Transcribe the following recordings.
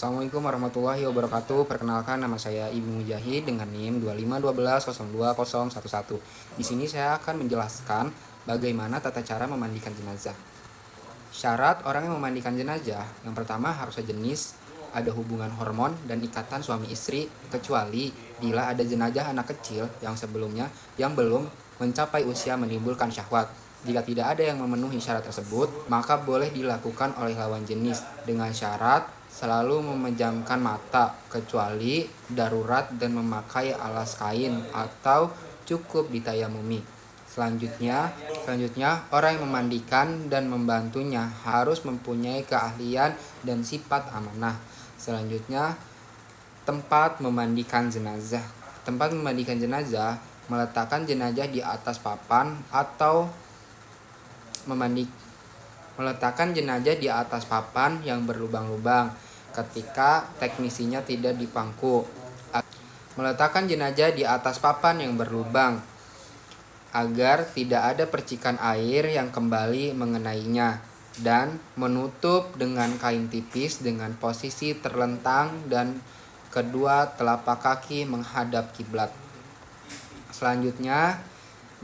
Assalamualaikum warahmatullahi wabarakatuh. Perkenalkan, nama saya Ibnu Mujahid dengan NIM 2512020011. Di sini saya akan menjelaskan bagaimana tata cara memandikan jenazah. Syarat orang yang memandikan jenazah, yang pertama harus sejenis, ada hubungan hormon dan ikatan suami istri, kecuali bila ada jenazah anak kecil yang sebelumnya yang belum mencapai usia menimbulkan syahwat. Jika tidak ada yang memenuhi syarat tersebut, maka boleh dilakukan oleh lawan jenis dengan syarat selalu memejamkan mata, kecuali darurat dan memakai alas kain atau cukup ditayamumi. Selanjutnya, orang yang memandikan dan membantunya harus mempunyai keahlian dan sifat amanah. Selanjutnya, tempat memandikan jenazah. Tempat memandikan jenazah meletakkan jenazah di atas papan atau meletakkan jenazah di atas papan yang berlubang-lubang ketika teknisinya tidak dipangku. Meletakkan jenazah di atas papan yang berlubang agar tidak ada percikan air yang kembali mengenainya, dan menutup dengan kain tipis dengan posisi terlentang dan kedua telapak kaki menghadap kiblat. Selanjutnya,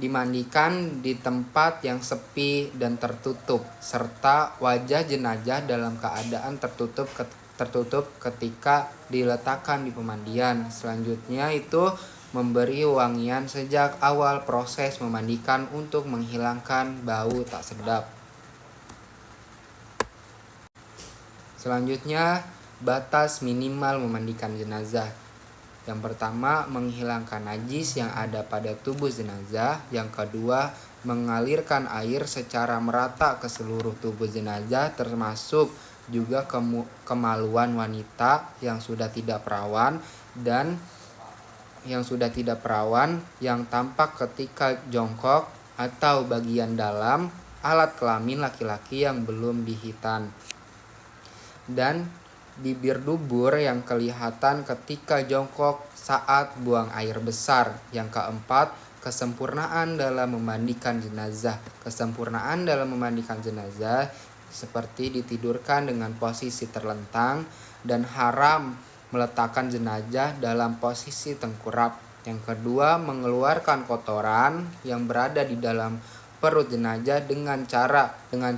dimandikan di tempat yang sepi dan tertutup, serta wajah jenazah dalam keadaan tertutup ketika diletakkan di pemandian. Selanjutnya itu memberi wangian sejak awal proses memandikan untuk menghilangkan bau tak sedap. Selanjutnya, batas minimal memandikan jenazah. Yang pertama, menghilangkan najis yang ada pada tubuh jenazah. Yang kedua, mengalirkan air secara merata ke seluruh tubuh jenazah, termasuk juga kemaluan wanita yang sudah tidak perawan dan yang tampak ketika jongkok atau bagian dalam alat kelamin laki-laki yang belum dihitan, dan bibir dubur yang kelihatan ketika jongkok saat buang air besar. Yang keempat, kesempurnaan dalam memandikan jenazah. Kesempurnaan dalam memandikan jenazah seperti ditidurkan dengan posisi terlentang dan haram meletakkan jenazah dalam posisi tengkurap. Yang kedua, mengeluarkan kotoran yang berada di dalam perut jenazah dengan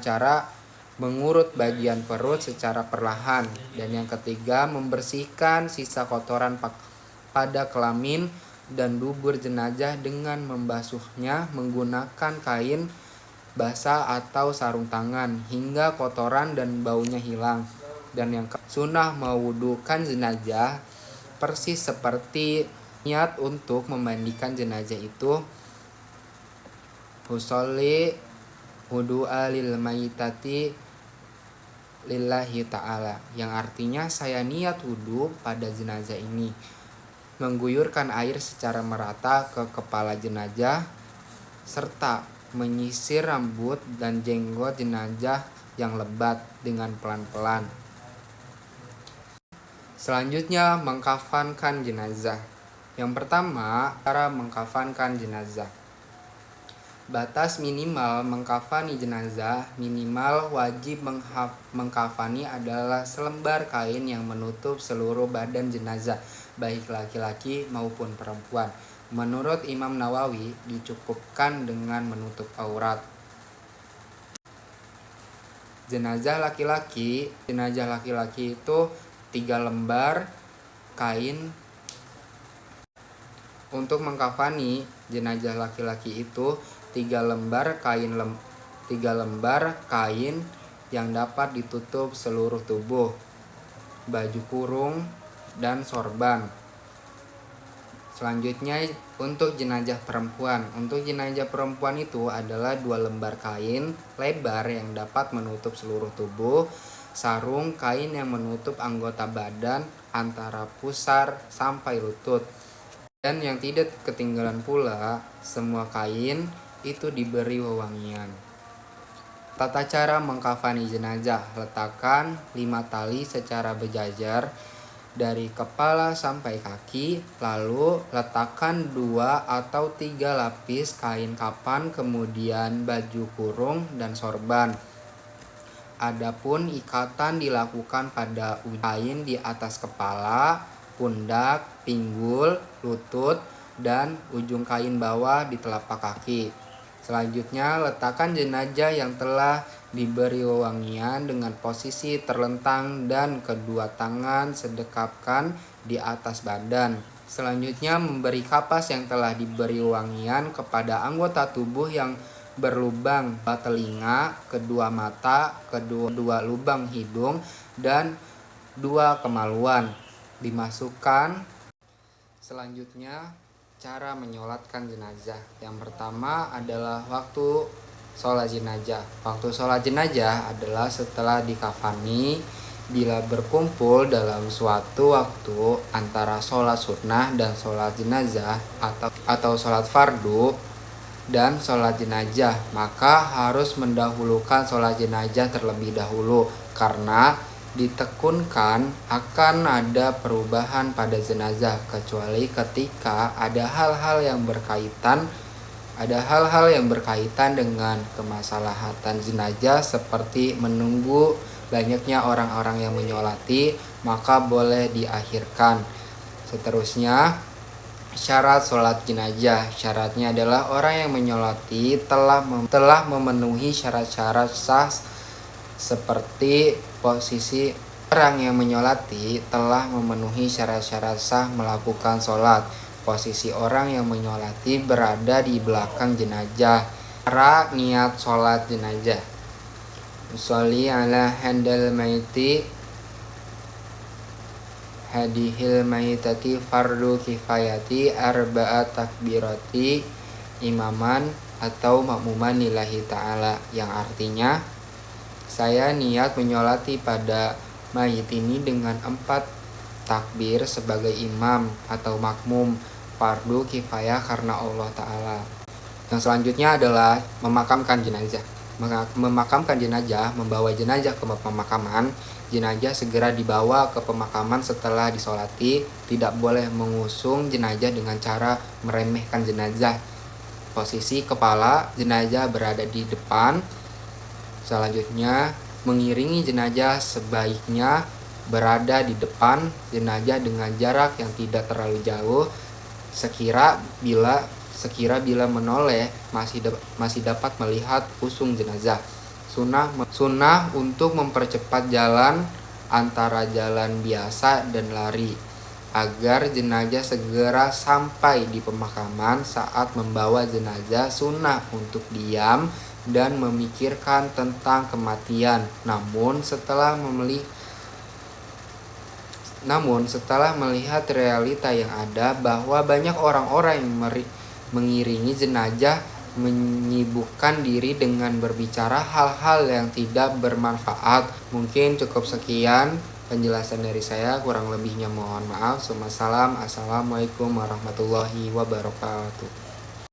cara mengurut bagian perut secara perlahan. Dan yang ketiga, membersihkan sisa kotoran pada kelamin dan dubur jenazah dengan membasuhnya menggunakan kain basah atau sarung tangan hingga kotoran dan baunya hilang. Dan yang sunnah mewudukan jenazah persis seperti niat untuk memandikan jenazah itu, husolli wudu'a lil mayitati lillahi ta'ala, yang artinya saya niat wudhu pada jenazah ini, mengguyurkan air secara merata ke kepala jenazah serta menyisir rambut dan jenggot jenazah yang lebat dengan pelan-pelan. Selanjutnya, mengkafankan jenazah. Yang pertama, cara mengkafankan jenazah. Batas minimal mengkafani jenazah, minimal wajib mengkafani adalah selembar kain yang menutup seluruh badan jenazah, baik laki-laki maupun perempuan. Menurut Imam Nawawi, dicukupkan dengan menutup aurat. Jenazah laki-laki itu 3 lembar kain. Untuk mengkafani jenazah laki-laki itu 3 lembar kain yang dapat ditutup seluruh tubuh, baju kurung, dan sorban. Selanjutnya, untuk jenazah perempuan. Untuk jenazah perempuan itu adalah 2 lembar kain lebar yang dapat menutup seluruh tubuh, sarung kain yang menutup anggota badan antara pusar sampai lutut. Dan yang tidak ketinggalan pula, semua kain itu diberi wewangian. Tata cara mengkafani jenazah. Letakkan 5 tali secara berjajar dari kepala sampai kaki, lalu letakkan 2 atau 3 lapis kain kapan, kemudian baju kurung dan sorban. Adapun ikatan dilakukan pada kain di atas kepala, pundak, pinggul, lutut, dan ujung kain bawah di telapak kaki. Selanjutnya, letakkan jenazah yang telah diberi wewangian dengan posisi terlentang dan kedua tangan sedekapkan di atas badan. Selanjutnya, memberi kapas yang telah diberi wewangian kepada anggota tubuh yang berlubang telinga, kedua mata, kedua lubang hidung, dan dua kemaluan. Dimasukkan. Selanjutnya, cara menyolatkan jenazah. Yang pertama adalah waktu sholat jenazah. Waktu sholat jenazah adalah setelah dikafani. Bila berkumpul dalam suatu waktu antara sholat sunnah dan sholat jenazah atau sholat fardu dan sholat jenazah, maka harus mendahulukan sholat jenazah terlebih dahulu karena ditekunkan akan ada perubahan pada jenazah kecuali ketika ada hal-hal yang berkaitan dengan kemaslahatan jenazah seperti menunggu banyaknya orang-orang yang menyolati, maka boleh diakhirkan. Seterusnya, syarat sholat jenazah. Syaratnya adalah orang yang menyolati telah memenuhi syarat-syarat sah seperti posisi orang yang menyolati telah memenuhi syarat-syarat sah melakukan sholat. Posisi orang yang menyolati berada di belakang jenazah. Cara niat sholat jenazah. Sholli ala handal maiti hadihil maitati fardu kifayati arba'at takbirati imaman atau makmuman lillahi ta'ala, yang artinya saya niat menyolati pada mayit ini dengan 4 takbir sebagai imam atau makmum fardu kifayah karena Allah Ta'ala. Yang selanjutnya adalah memakamkan jenazah. Memakamkan jenazah, membawa jenazah ke pemakaman. Jenazah segera dibawa ke pemakaman setelah disolati. Tidak boleh mengusung jenazah dengan cara meremehkan jenazah. Posisi kepala jenazah berada di depan. Selanjutnya, mengiringi jenazah sebaiknya berada di depan jenazah dengan jarak yang tidak terlalu jauh. Sekira bila menoleh masih dapat melihat usung jenazah. Sunnah untuk mempercepat jalan antara jalan biasa dan lari agar jenazah segera sampai di pemakaman. Saat membawa jenazah, sunnah untuk diam dan memikirkan tentang kematian. Namun setelah melihat realita yang ada bahwa banyak orang-orang yang mengiringi jenazah menyibukkan diri dengan berbicara hal-hal yang tidak bermanfaat. Mungkin cukup sekian penjelasan dari saya, kurang lebihnya mohon maaf. Assalamualaikum warahmatullahi wabarakatuh.